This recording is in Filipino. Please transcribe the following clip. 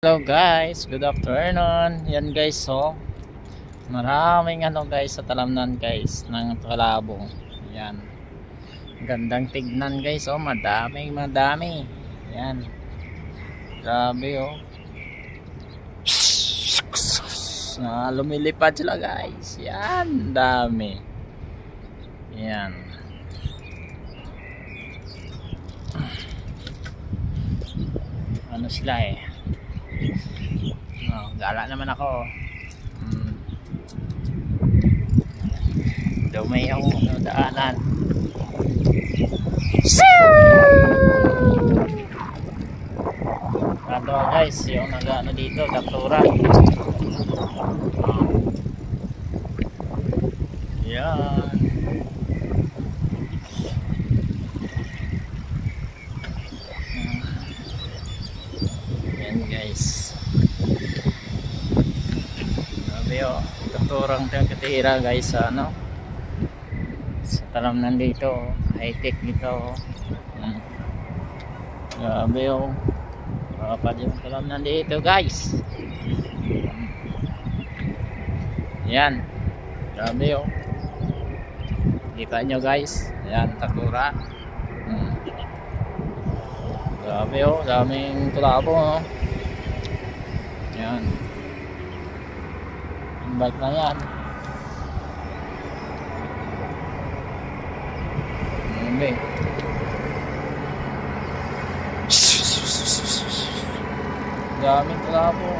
Hello guys, good afternoon. Yan guys, so maraming guys sa talamnan guys ng kalabong. Yan. Gandang tignan guys, oh, madami. Yan. Grabe oh. Lumilipad sila guys. Yan, dami. Yan. Ano sila eh? Gala naman ako. Dumay ako daanan. Ito guys, yung nag-ano dito, daktura. Yan. Yan guys. Grabe oh, katurang tayong katira guys sa ano, sa talamnan dito, high tech dito. Grabe oh, kapag yung talamnan dito guys. Yan, grabe oh, kita nyo guys. Yan, takura. Grabe oh, daming kulabo oh. Yan, bike na yan. Grabe. Daming kulabo.